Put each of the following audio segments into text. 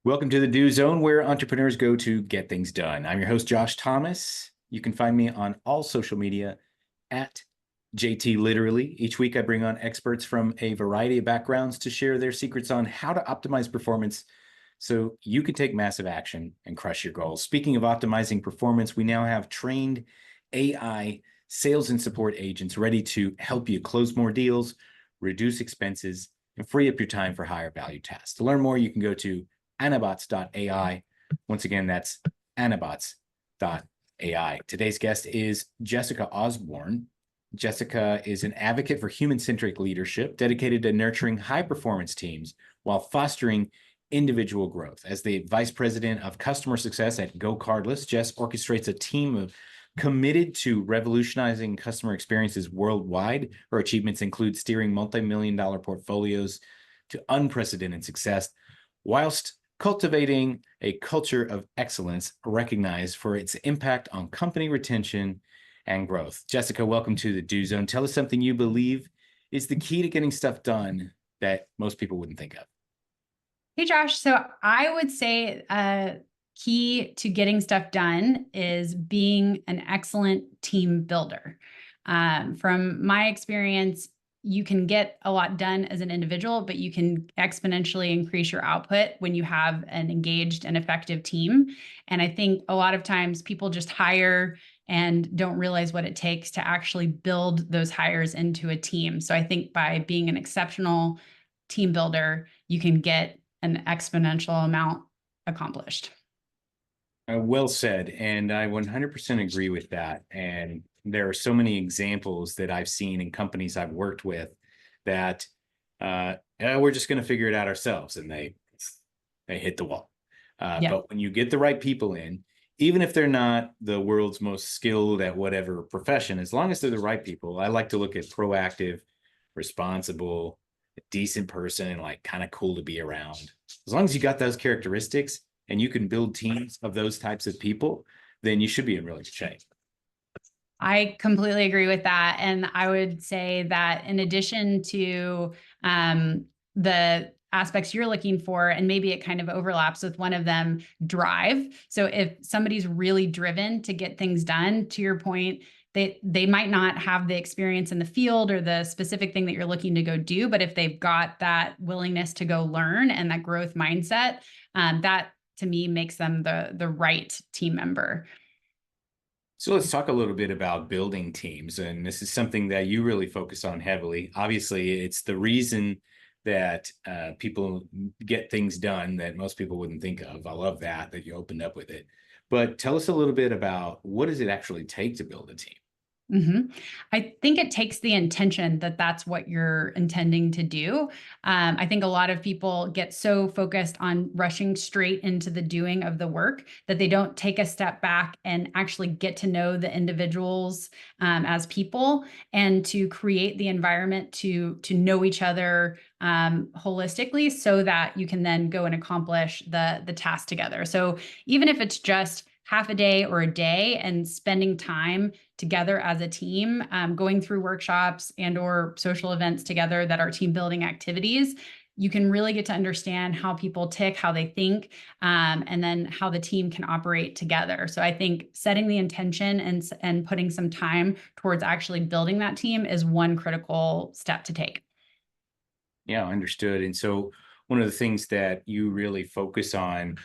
Welcome to the Do Zone, where entrepreneurs go to get things done. I'm your host, Josh Thomas. You can find me on all social media at JT Literally. Each week, I bring on experts from a variety of backgrounds to share their secrets on how to optimize performance so you can take massive action and crush your goals. Speaking of optimizing performance, we now have trained AI sales and support agents ready to help you close more deals, reduce expenses, and free up your time for higher value tasks. To learn more, you can go to anabots.ai. Once again, that's anabots.ai. Today's guest is Jessica Osborn. Jessica is an advocate for human-centric leadership, dedicated to nurturing high-performance teams while fostering individual growth. As the vice president of customer success at GoCardless, Jess orchestrates a team of committed to revolutionizing customer experiences worldwide. Her achievements include steering multi-million-dollar portfolios to unprecedented success, whilst cultivating a culture of excellence recognized for its impact on company retention and growth. Jessica, welcome to the Do Zone. Tell us something you believe is the key to getting stuff done that most people wouldn't think of. Hey, Josh. So I would say key to getting stuff done is being an excellent team builder. From my experience, you can get a lot done as an individual, but you can exponentially increase your output when you have an engaged and effective team. And I think a lot of times people just hire and don't realize what it takes to actually build those hires into a team. So I think by being an exceptional team builder, you can get an exponential amount accomplished. Well said. And I 100% agree with that. And there are so many examples that I've seen in companies I've worked with that we're just going to figure it out ourselves. And they hit the wall. Yeah. But when you get the right people in, even if they're not the world's most skilled at whatever profession, as long as they're the right people, I like to look at proactive, responsible, a decent person, and like kind of cool to be around. As long as you got those characteristics and you can build teams of those types of people, then you should be in really good shape. I completely agree with that. And I would say that in addition to the aspects you're looking for, and maybe it kind of overlaps with one of them, drive. So if somebody's really driven to get things done, to your point, they might not have the experience in the field or the specific thing that you're looking to go do, but if they've got that willingness to go learn and that growth mindset, that to me makes them the right team member. So let's talk a little bit about building teams. And this is something that you really focus on heavily. Obviously, it's the reason that people get things done that most people wouldn't think of. I love that you opened up with it. But tell us a little bit about what does it actually take to build a team? Mm-hmm. I think it takes the intention that that's what you're intending to do. I think a lot of people get so focused on rushing straight into the doing of the work that they don't take a step back and actually get to know the individuals as people and to create the environment to know each other holistically so that you can then go and accomplish the task together. So even if it's just half a day or a day and spending time together as a team, going through workshops and or social events together that are team building activities, you can really get to understand how people tick, how they think, and then how the team can operate together. So I think setting the intention and putting some time towards actually building that team is one critical step to take. Yeah, understood. And so one of the things that you really focus on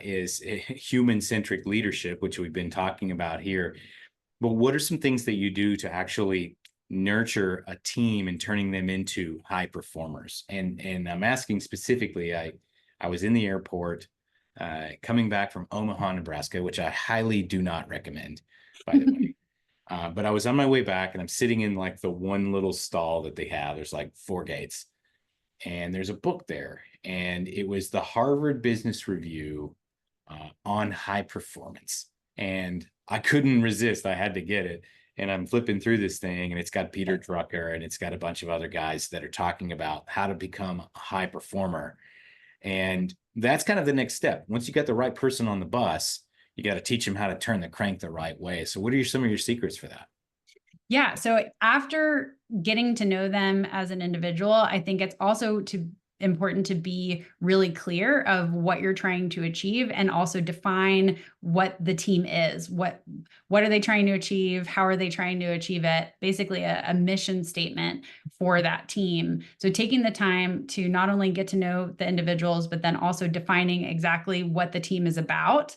is human-centric leadership, which we've been talking about here. But what are some things that you do to actually nurture a team and turning them into high performers? And I'm asking specifically, I was in the airport coming back from Omaha, Nebraska, which I highly do not recommend, by the way. But I was on my way back and I'm sitting in like the one little stall that they have. There's like four gates and there's a book there. And it was the Harvard Business Review on high performance. And I couldn't resist. I had to get it. And I'm flipping through this thing, and it's got Peter Drucker and it's got a bunch of other guys that are talking about how to become a high performer. And that's kind of the next step. Once you got the right person on the bus, you got to teach them how to turn the crank the right way. So, what are some of your secrets for that? Yeah. So after getting to know them as an individual, I think it's also to important to be really clear of what you're trying to achieve, and also define what the team is. What are they trying to achieve? How are they trying to achieve it? Basically, a mission statement for that team. So taking the time to not only get to know the individuals, but then also defining exactly what the team is about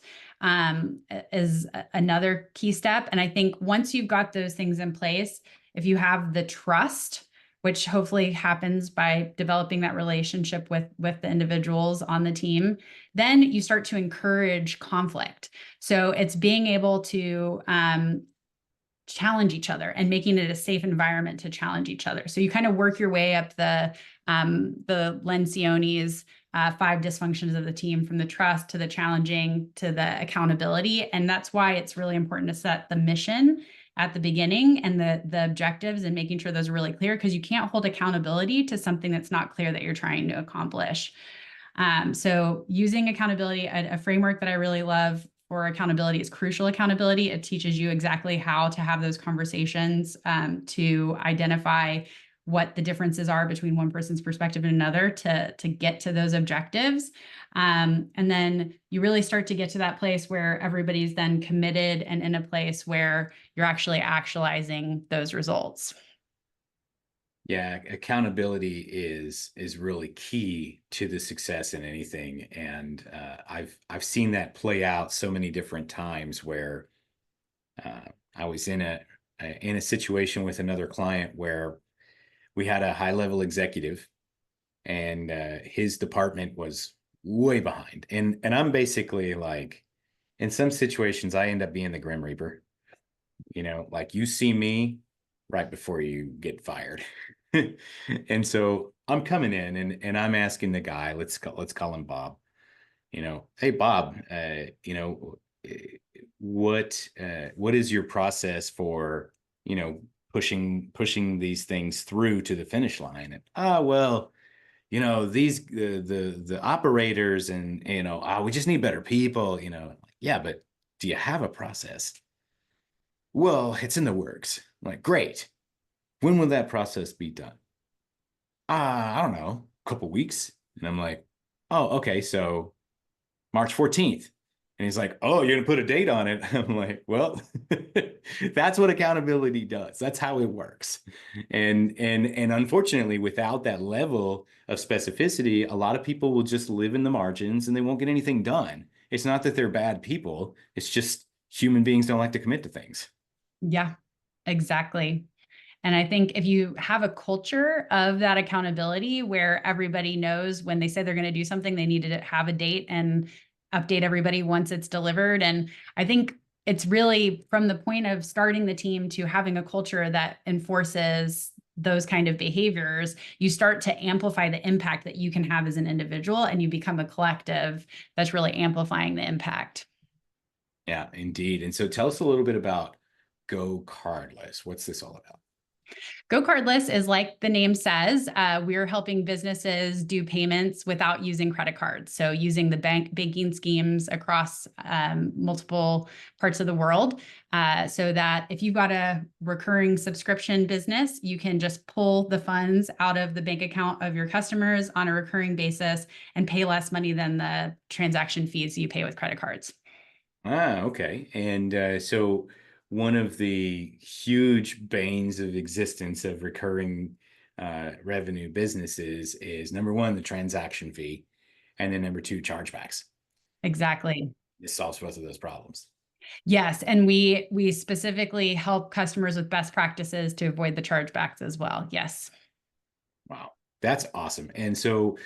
is another key step. And I think once you've got those things in place, if you have the trust, which hopefully happens by developing that relationship with the individuals on the team, then you start to encourage conflict. So it's being able to challenge each other and making it a safe environment to challenge each other. So you kind of work your way up the Lencioni's 5 dysfunctions of the team, from the trust to the challenging to the accountability. And that's why it's really important to set the mission at the beginning and the objectives, and making sure those are really clear, because you can't hold accountability to something that's not clear that you're trying to accomplish. So using accountability, a framework that I really love for accountability is crucial accountability. It teaches you exactly how to have those conversations to identify what the differences are between one person's perspective and another to get to those objectives. And then you really start to get to that place where everybody's then committed and in a place where you're actually actualizing those results. Yeah, accountability is really key to the success in anything, and I've seen that play out so many different times where I was in a situation with another client where we had a high level executive, and his department was way behind, and I'm basically like, in some situations I end up being the Grim Reaper. Like, you see me right before you get fired. And so I'm coming in, and I'm asking the guy, let's call him Bob. Hey Bob, what is your process for, pushing these things through to the finish line? And well, these the operators, and we just need better people. Yeah, but do you have a process? Well, it's in the works. I'm like, great. When will that process be done? I don't know, a couple weeks. And I'm like, oh, okay, so March 14th. And he's like, oh, you're gonna put a date on it. I'm like, well, that's what accountability does. That's how it works. And unfortunately, without that level of specificity, a lot of people will just live in the margins and they won't get anything done. It's not that they're bad people, it's just human beings don't like to commit to things. Yeah, exactly. And I think if you have a culture of that accountability where everybody knows when they say they're going to do something, they need to have a date and update everybody once it's delivered. And I think it's really from the point of starting the team to having a culture that enforces those kind of behaviors, you start to amplify the impact that you can have as an individual, and you become a collective that's really amplifying the impact. Yeah, indeed. And so tell us a little bit about GoCardless. What's this all about? GoCardless is like the name says, we're helping businesses do payments without using credit cards. So using the banking schemes across multiple parts of the world, so that if you've got a recurring subscription business, you can just pull the funds out of the bank account of your customers on a recurring basis and pay less money than the transaction fees you pay with credit cards. Okay. And so one of the huge banes of existence of recurring revenue businesses is, number one, the transaction fee, and then number two, chargebacks. Exactly. This solves both of those problems. Yes, and we specifically help customers with best practices to avoid the chargebacks as well. Yes. Wow, that's awesome. And so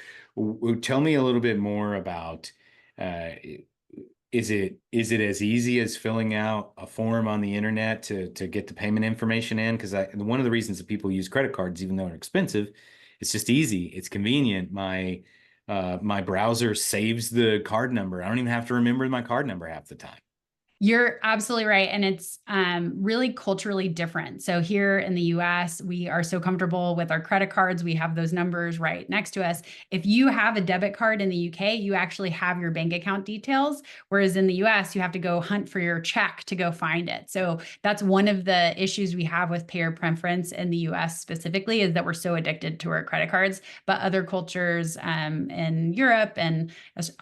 tell me a little bit more about, uh, is it as easy as filling out a form on the internet to get the payment information in? Because one of the reasons that people use credit cards, even though they're expensive, it's just easy. It's convenient. My browser saves the card number. I don't even have to remember my card number half the time. You're absolutely right. And it's really culturally different. So, here in the US, we are so comfortable with our credit cards. We have those numbers right next to us. If you have a debit card in the UK, you actually have your bank account details. Whereas in the US, you have to go hunt for your check to go find it. So, that's one of the issues we have with payer preference in the US specifically, is that we're so addicted to our credit cards. But other cultures in Europe and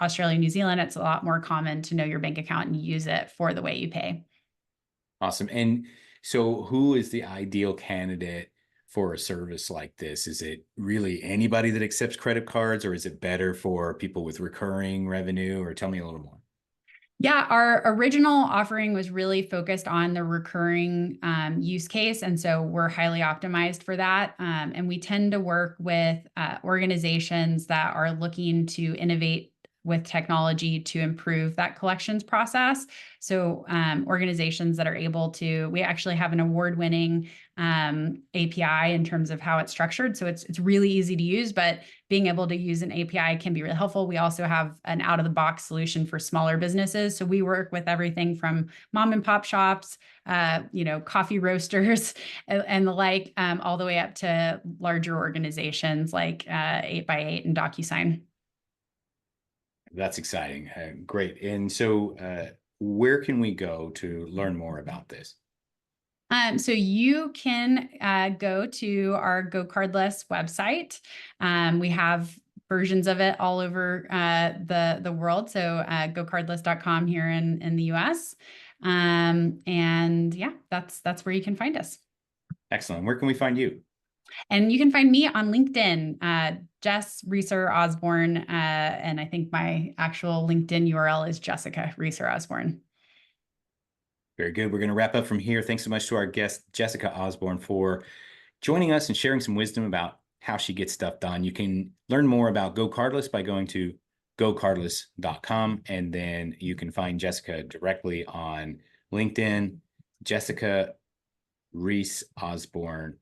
Australia, New Zealand, it's a lot more common to know your bank account and use it for the way you pay. Awesome. And so who is the ideal candidate for a service like this? Is it really anybody that accepts credit cards, or is it better for people with recurring revenue? Or tell me a little more. Yeah, our original offering was really focused on the recurring use case. And so we're highly optimized for that. And we tend to work with organizations that are looking to innovate with technology to improve that collections process. So, organizations that are able to, we actually have an award winning API in terms of how it's structured. So, it's really easy to use, but being able to use an API can be really helpful. We also have an out of the box solution for smaller businesses. So we work with everything from mom and pop shops, coffee roasters and the like, all the way up to larger organizations like 8x8 and DocuSign. That's exciting. Great. And so, where can we go to learn more about this? So you can go to our GoCardless website. We have versions of it all over the world. So GoCardless.com here in the US. And yeah, that's where you can find us. Excellent. Where can we find you? And you can find me on LinkedIn, Jess Reeser Osborn. And I think my actual LinkedIn URL is Jessica Reeser Osborn. Very good. We're going to wrap up from here. Thanks so much to our guest, Jessica Osborn, for joining us and sharing some wisdom about how she gets stuff done. You can learn more about GoCardless by going to gocardless.com, and then you can find Jessica directly on LinkedIn. Jessica Reeser Osborn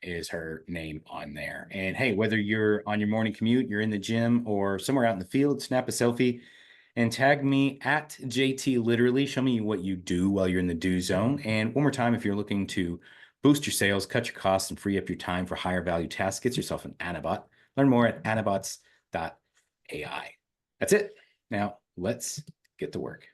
is her name on there. And hey, whether you're on your morning commute, you're in the gym, or somewhere out in the field, snap a selfie and tag me at JT Literally. Show me what you do while you're in the do zone. And one more time, if you're looking to boost your sales, cut your costs, and free up your time for higher value tasks, get yourself an Anabot. Learn more at anabots.ai. That's it. Now let's get to work.